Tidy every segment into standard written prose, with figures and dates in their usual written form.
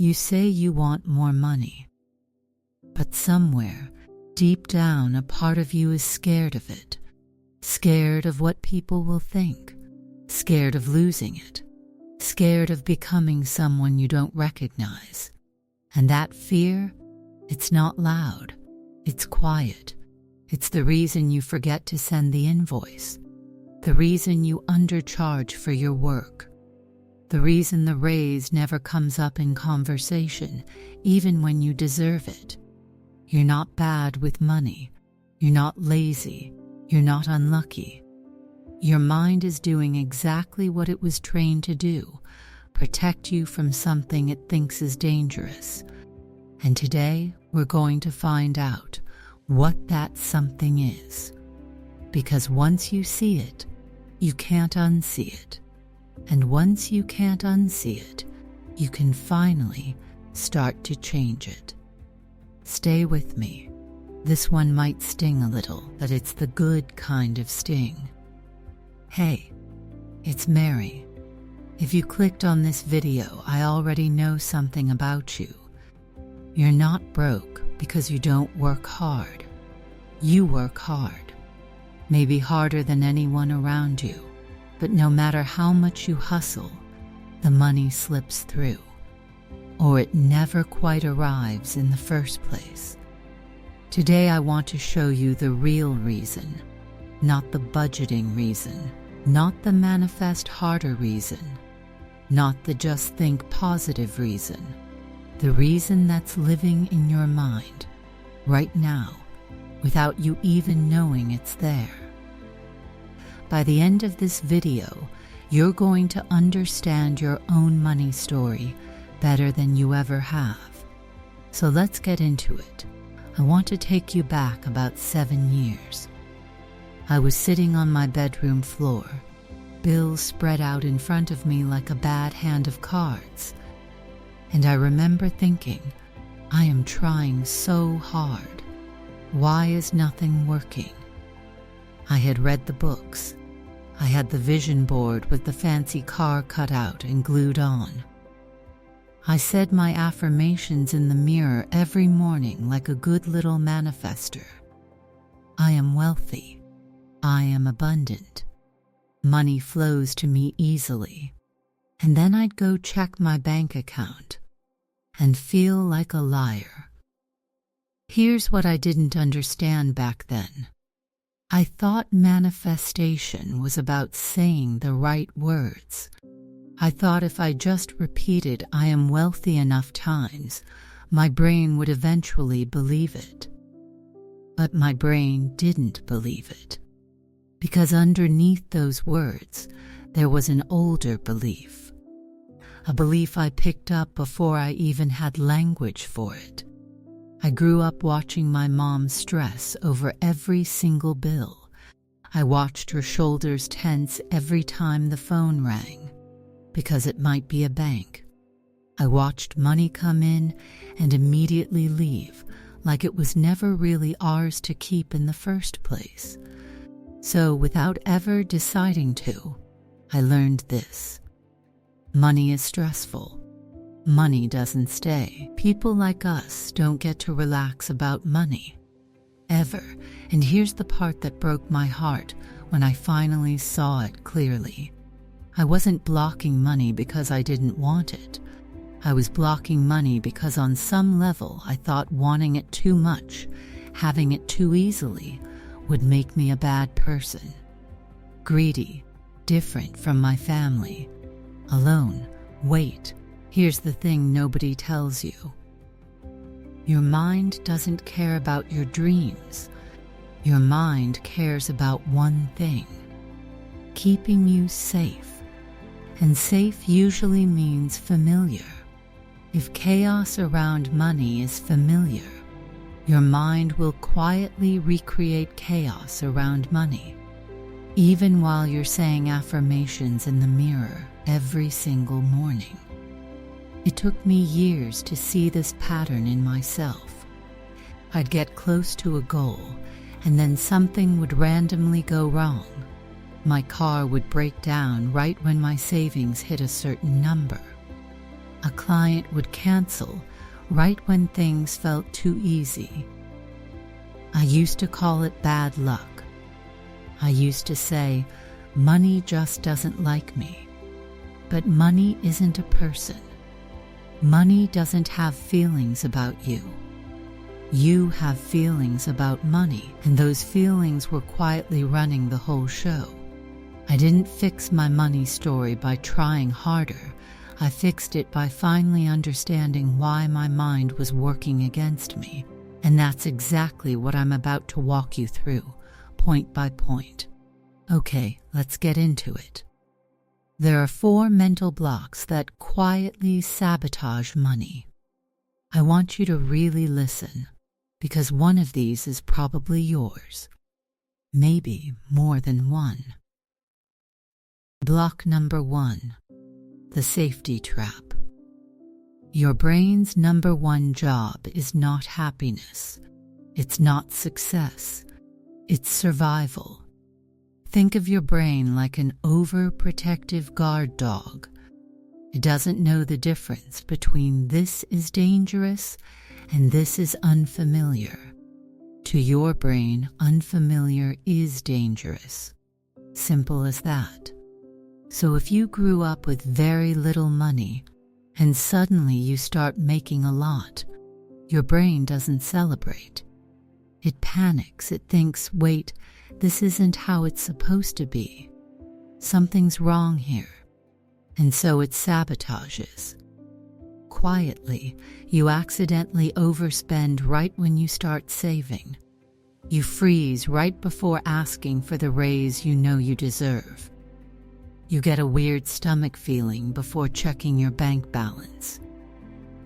You say you want more money, but somewhere, deep down, a part of you is scared of it. Scared of what people will think. Scared of losing it. Scared of becoming someone you don't recognize. And that fear, it's not loud. It's quiet. It's the reason you forget to send the invoice. The reason you undercharge for your work. The reason the raise never comes up in conversation, even when you deserve it. You're not bad with money. You're not lazy. You're not unlucky. Your mind is doing exactly what it was trained to do, protect you from something it thinks is dangerous. And today, we're going to find out what that something is. Because once you see it, you can't unsee it. And once you can't unsee it, you can finally start to change it. Stay with me. This one might sting a little, but it's the good kind of sting. Hey, it's Mary. If you clicked on this video, I already know something about you. You're not broke because you don't work hard. You work hard. Maybe harder than anyone around you. But no matter how much you hustle, the money slips through. Or it never quite arrives in the first place. Today I want to show you the real reason, not the budgeting reason, not the manifest harder reason, not the just think positive reason, the reason that's living in your mind right now without you even knowing it's there. By the end of this video, you're going to understand your own money story better than you ever have. So let's get into it. I want to take you back about 7 years. I was sitting on my bedroom floor, bills spread out in front of me like a bad hand of cards. And I remember thinking, I am trying so hard. Why is nothing working? I had read the books. I had the vision board with the fancy car cut out and glued on. I said my affirmations in the mirror every morning like a good little manifester. I am wealthy. I am abundant. Money flows to me easily. And then I'd go check my bank account and feel like a liar. Here's what I didn't understand back then. I thought manifestation was about saying the right words. I thought if I just repeated I am wealthy enough times, my brain would eventually believe it. But my brain didn't believe it. Because underneath those words, there was an older belief. A belief I picked up before I even had language for it. I grew up watching my mom stress over every single bill. I watched her shoulders tense every time the phone rang, because it might be a bank. I watched money come in and immediately leave, like it was never really ours to keep in the first place. So without ever deciding to, I learned this. Money is stressful. Money doesn't stay. People like us don't get to relax about money. Ever. And here's the part that broke my heart when I finally saw it clearly. I wasn't blocking money because I didn't want it. I was blocking money because on some level I thought wanting it too much, having it too easily, would make me a bad person. Greedy, different from my family. Alone. Wait. Here's the thing nobody tells you. Your mind doesn't care about your dreams. Your mind cares about one thing. Keeping you safe. And safe usually means familiar. If chaos around money is familiar, your mind will quietly recreate chaos around money, even while you're saying affirmations in the mirror every single morning. It took me years to see this pattern in myself. I'd get close to a goal, and then something would randomly go wrong. My car would break down right when my savings hit a certain number. A client would cancel right when things felt too easy. I used to call it bad luck. I used to say, money just doesn't like me. But money isn't a person. Money doesn't have feelings about you. You have feelings about money, and those feelings were quietly running the whole show. I didn't fix my money story by trying harder. I fixed it by finally understanding why my mind was working against me. And that's exactly what I'm about to walk you through, point by point. Okay, let's get into it. There are 4 mental blocks that quietly sabotage money. I want you to really listen, because one of these is probably yours. Maybe more than one. Block number 1, the safety trap. Your brain's number 1 job is not happiness. It's not success. It's survival. Think of your brain like an overprotective guard dog. It doesn't know the difference between this is dangerous and this is unfamiliar. To your brain, unfamiliar is dangerous. Simple as that. So if you grew up with very little money and suddenly you start making a lot, your brain doesn't celebrate. It panics. It thinks, wait, this isn't how it's supposed to be. Something's wrong here. And so it sabotages. Quietly, you accidentally overspend right when you start saving. You freeze right before asking for the raise you know you deserve. You get a weird stomach feeling before checking your bank balance.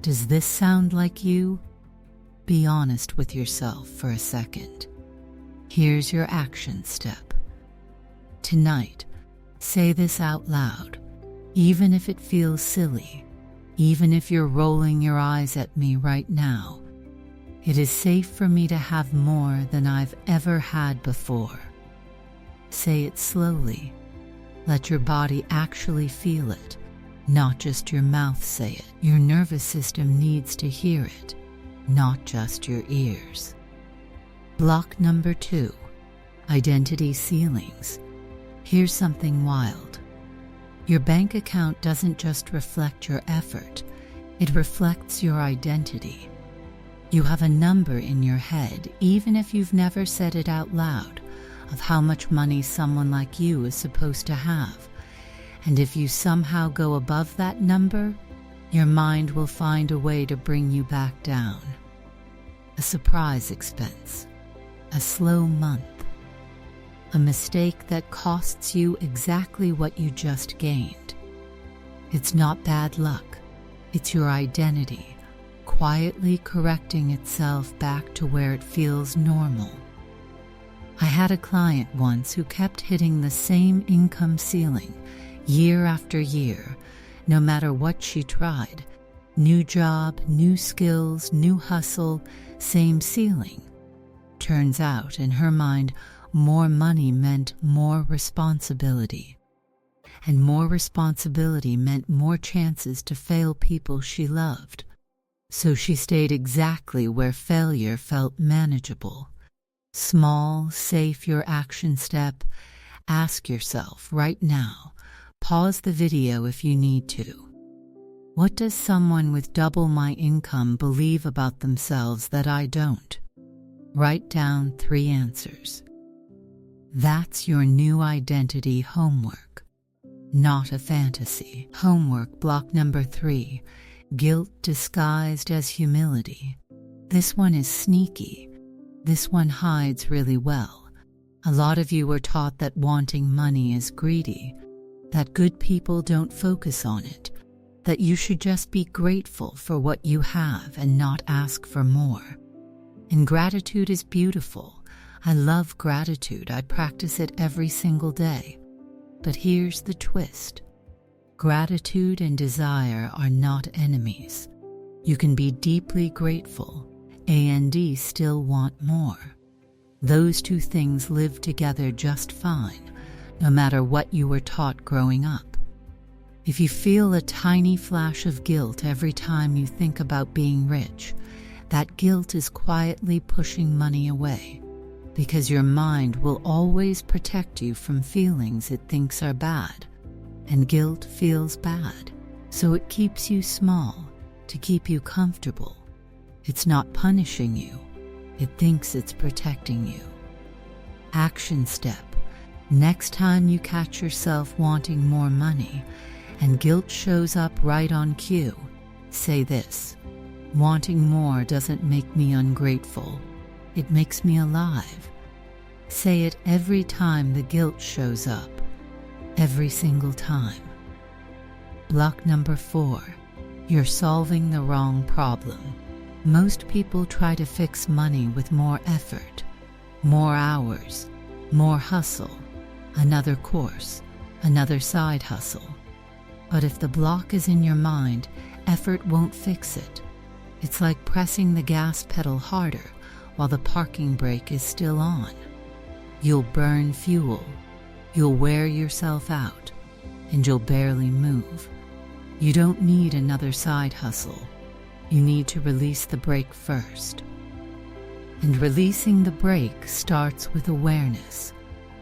Does this sound like you? Be honest with yourself for a second. Here's your action step. Tonight, say this out loud, even if it feels silly, even if you're rolling your eyes at me right now. It is safe for me to have more than I've ever had before. Say it slowly. Let your body actually feel it, not just your mouth say it. Your nervous system needs to hear it, not just your ears. Block number 2, identity ceilings. Here's something wild. Your bank account doesn't just reflect your effort, it reflects your identity. You have a number in your head, even if you've never said it out loud, of how much money someone like you is supposed to have. And if you somehow go above that number, your mind will find a way to bring you back down. A surprise expense, a slow month, a mistake that costs you exactly what you just gained. It's not bad luck, it's your identity, quietly correcting itself back to where it feels normal. I had a client once who kept hitting the same income ceiling year after year, no matter what she tried. New job, new skills, new hustle, same ceiling. Turns out, in her mind, more money meant more responsibility. And more responsibility meant more chances to fail people she loved. So she stayed exactly where failure felt manageable. Small, safe your action step. Ask yourself right now, pause the video if you need to. What does someone with double my income believe about themselves that I don't? Write down 3 answers. That's your new identity homework, not a fantasy. Homework block number 3, guilt disguised as humility. This one is sneaky. This one hides really well. A lot of you were taught that wanting money is greedy, that good people don't focus on it, that you should just be grateful for what you have and not ask for more. And gratitude is beautiful. I love gratitude. I practice it every single day. But here's the twist. Gratitude and desire are not enemies. You can be deeply grateful and still want more. Those 2 things live together just fine, no matter what you were taught growing up. If you feel a tiny flash of guilt every time you think about being rich, that guilt is quietly pushing money away, because your mind will always protect you from feelings it thinks are bad, and guilt feels bad, so it keeps you small to keep you comfortable. It's not punishing you, it thinks it's protecting you. Action step: next time you catch yourself wanting more money and guilt shows up right on cue, say this: wanting more doesn't make me ungrateful, it makes me alive. Say it every time the guilt shows up, every single time. Block number 4: you're solving the wrong problem. Most people try to fix money with more effort, more hours, more hustle, another course, another side hustle. But if the block is in your mind, effort won't fix it. It's like pressing the gas pedal harder while the parking brake is still on. You'll burn fuel, you'll wear yourself out, and you'll barely move. You don't need another side hustle. You need to release the brake first. And releasing the brake starts with awareness,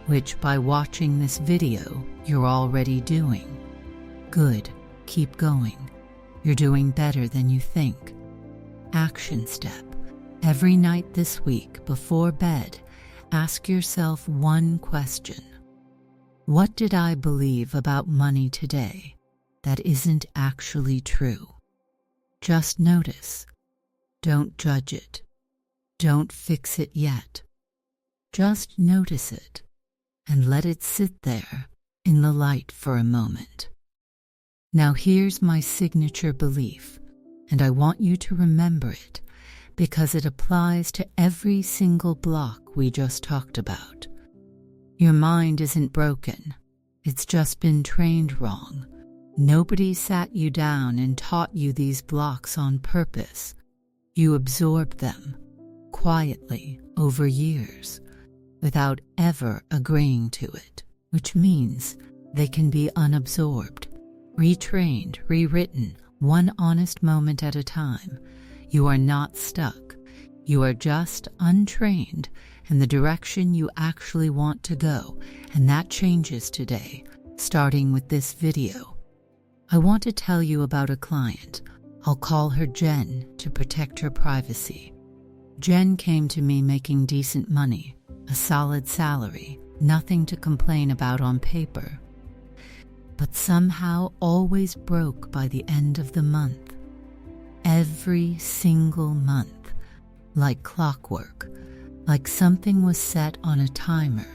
which by watching this video, you're already doing. Good, keep going. You're doing better than you think. Action step: every night this week before bed, ask yourself one question. What did I believe about money today that isn't actually true? Just notice. Don't judge it. Don't fix it yet. Just notice it and let it sit there in the light for a moment. Now here's my signature belief, and I want you to remember it because it applies to every single block we just talked about. Your mind isn't broken. It's just been trained wrong. Nobody sat you down and taught you these blocks on purpose. You absorbed them quietly over years without ever agreeing to it, which means they can be unabsorbed, retrained, rewritten, one honest moment at a time. You are not stuck. You are just untrained in the direction you actually want to go, and that changes today, starting with this video. I want to tell you about a client. I'll call her Jen to protect her privacy. Jen came to me making decent money, a solid salary, nothing to complain about on paper, but somehow always broke by the end of the month. Every single month, like clockwork, like something was set on a timer.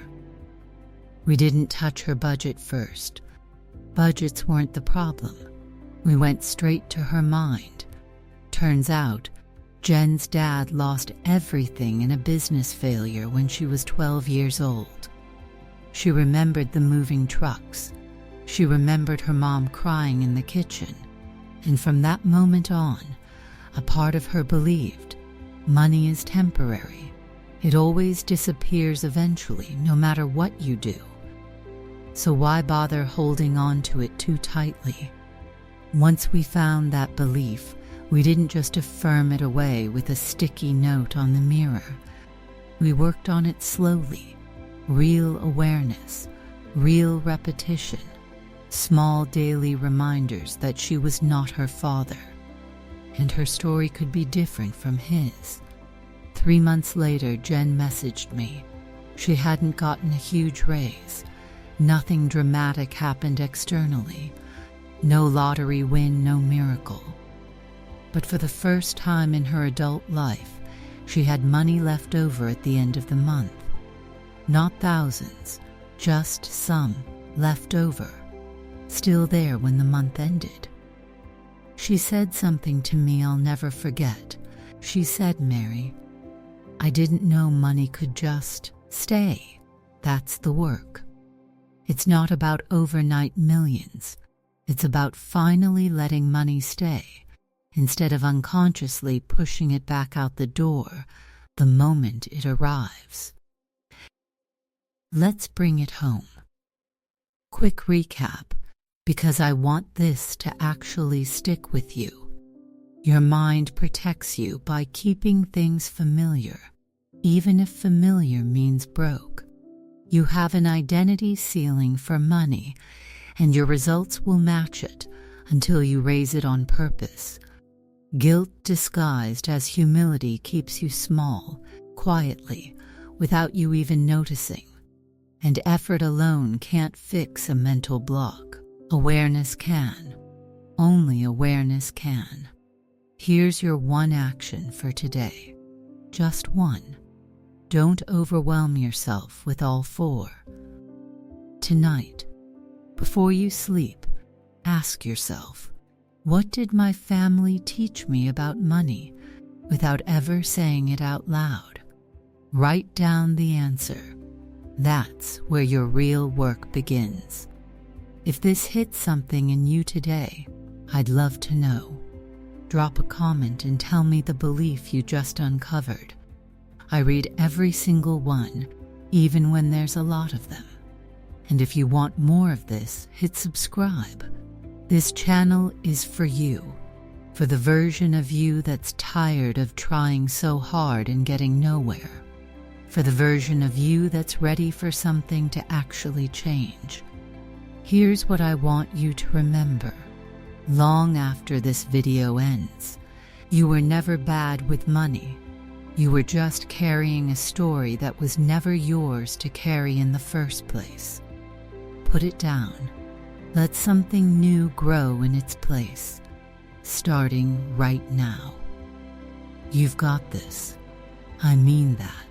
We didn't touch her budget first. Budgets weren't the problem. We went straight to her mind. Turns out, Jen's dad lost everything in a business failure when she was 12 years old. She remembered the moving trucks. She remembered her mom crying in the kitchen. And from that moment on, a part of her believed money is temporary. It always disappears eventually, no matter what you do. So why bother holding on to it too tightly? Once we found that belief, we didn't just affirm it away with a sticky note on the mirror. We worked on it slowly. Real awareness, real repetition, small daily reminders that she was not her father, and her story could be different from his. 3 months later, Jen messaged me. She hadn't gotten a huge raise. Nothing dramatic happened externally. No lottery win, no miracle. But for the first time in her adult life, she had money left over at the end of the month. Not thousands, just some left over, still there when the month ended. She said something to me I'll never forget. She said, "Mary, I didn't know money could just stay. That's the work. It's not about overnight millions. It's about finally letting money stay, instead of unconsciously pushing it back out the door the moment it arrives." Let's bring it home. Quick recap. because I want this to actually stick with you. Your mind protects you by keeping things familiar, even if familiar means broke. You have an identity ceiling for money, and your results will match it until you raise it on purpose. Guilt disguised as humility keeps you small, quietly, without you even noticing. And effort alone can't fix a mental block. Awareness can. Only awareness can. Here's your one action for today. Just one. Don't overwhelm yourself with all four. Tonight, before you sleep, ask yourself, what did my family teach me about money without ever saying it out loud? Write down the answer. That's where your real work begins. If this hit something in you today, I'd love to know. Drop a comment and tell me the belief you just uncovered. I read every single one, even when there's a lot of them. And if you want more of this, hit subscribe. This channel is for you, for the version of you that's tired of trying so hard and getting nowhere, for the version of you that's ready for something to actually change. Here's what I want you to remember. Long after this video ends, you were never bad with money. You were just carrying a story that was never yours to carry in the first place. Put it down. Let something new grow in its place, starting right now. You've got this. I mean that.